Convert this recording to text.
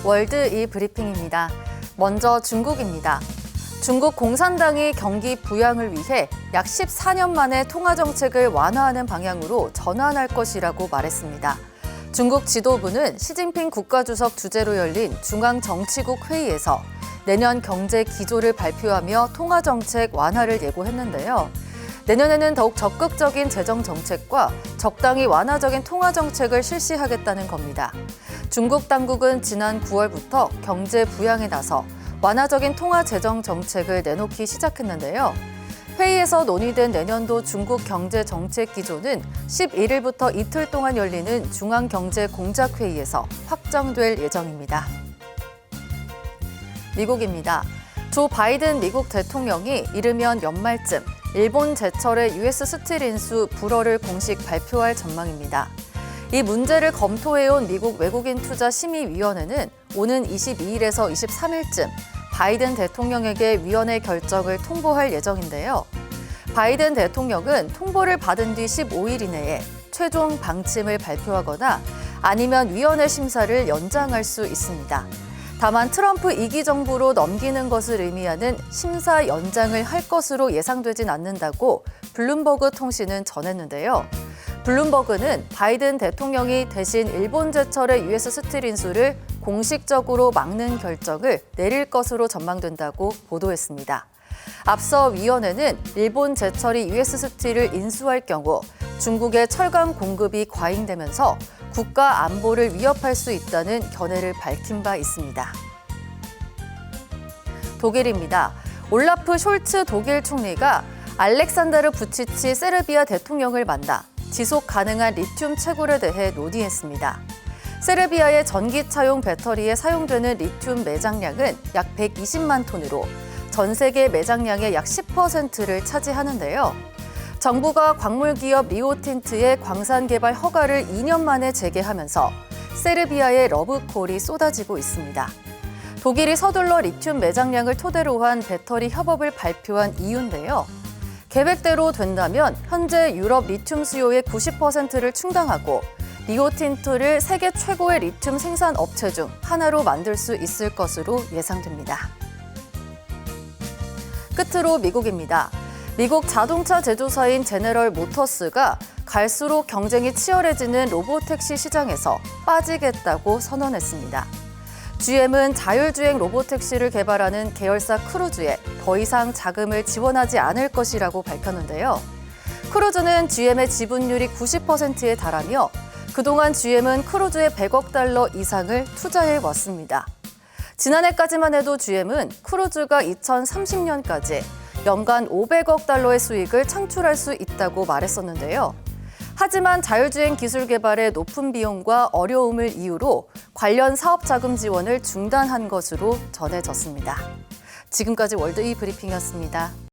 월드 이 브리핑입니다. 먼저 중국입니다. 중국 공산당이 경기 부양을 위해 약 14년 만에 통화정책을 완화하는 방향으로 전환할 것이라고 말했습니다. 중국 지도부는 시진핑 국가주석 주재로 열린 중앙정치국 회의에서 내년 경제 기조를 발표하며 통화정책 완화를 예고했는데요. 내년에는 더욱 적극적인 재정 정책과 적당히 완화적인 통화 정책을 실시하겠다는 겁니다. 중국 당국은 지난 9월부터 경제 부양에 나서 완화적인 통화 재정 정책을 내놓기 시작했는데요. 회의에서 논의된 내년도 중국 경제 정책 기조는 11일부터 이틀 동안 열리는 중앙경제공작회의에서 확정될 예정입니다. 미국입니다. 조 바이든 미국 대통령이 이르면 연말쯤 일본 제철의 US 스틸 인수 불허를 공식 발표할 전망입니다. 이 문제를 검토해온 미국 외국인 투자 심의위원회는 오는 22일에서 23일쯤 바이든 대통령에게 위원회 결정을 통보할 예정인데요. 바이든 대통령은 통보를 받은 뒤 15일 이내에 최종 방침을 발표하거나 아니면 위원회 심사를 연장할 수 있습니다. 다만 트럼프 2기 정부로 넘기는 것을 의미하는 심사 연장을 할 것으로 예상되진 않는다고 블룸버그 통신은 전했는데요. 블룸버그는 바이든 대통령이 대신 일본 제철의 US 스틸 인수를 공식적으로 막는 결정을 내릴 것으로 전망된다고 보도했습니다. 앞서 위원회는 일본 제철이 US 스틸을 인수할 경우 중국의 철강 공급이 과잉되면서 국가 안보를 위협할 수 있다는 견해를 밝힌 바 있습니다. 독일입니다. 올라프 숄츠 독일 총리가 알렉산다르 부치치 세르비아 대통령을 만나 지속 가능한 리튬 채굴에 대해 논의했습니다. 세르비아의 전기차용 배터리에 사용되는 리튬 매장량은 약 120만 톤으로 전 세계 매장량의 약 10%를 차지하는데요. 정부가 광물기업 리오틴트의 광산 개발 허가를 2년 만에 재개하면서 세르비아의 러브콜이 쏟아지고 있습니다. 독일이 서둘러 리튬 매장량을 토대로 한 배터리 협업을 발표한 이유인데요. 계획대로 된다면 현재 유럽 리튬 수요의 90%를 충당하고 리오틴트를 세계 최고의 리튬 생산 업체 중 하나로 만들 수 있을 것으로 예상됩니다. 끝으로 미국입니다. 미국 자동차 제조사인 제너럴 모터스가 갈수록 경쟁이 치열해지는 로보택시 시장에서 빠지겠다고 선언했습니다. GM은 자율주행 로보택시를 개발하는 계열사 크루즈에 더 이상 자금을 지원하지 않을 것이라고 밝혔는데요. 크루즈는 GM의 지분율이 90%에 달하며 그동안 GM은 크루즈에 100억 달러 이상을 투자해 왔습니다. 지난해까지만 해도 GM은 크루즈가 2030년까지 연간 500억 달러의 수익을 창출할 수 있다고 말했었는데요. 하지만 자율주행 기술 개발의 높은 비용과 어려움을 이유로 관련 사업 자금 지원을 중단한 것으로 전해졌습니다. 지금까지 월드 이 브리핑이었습니다.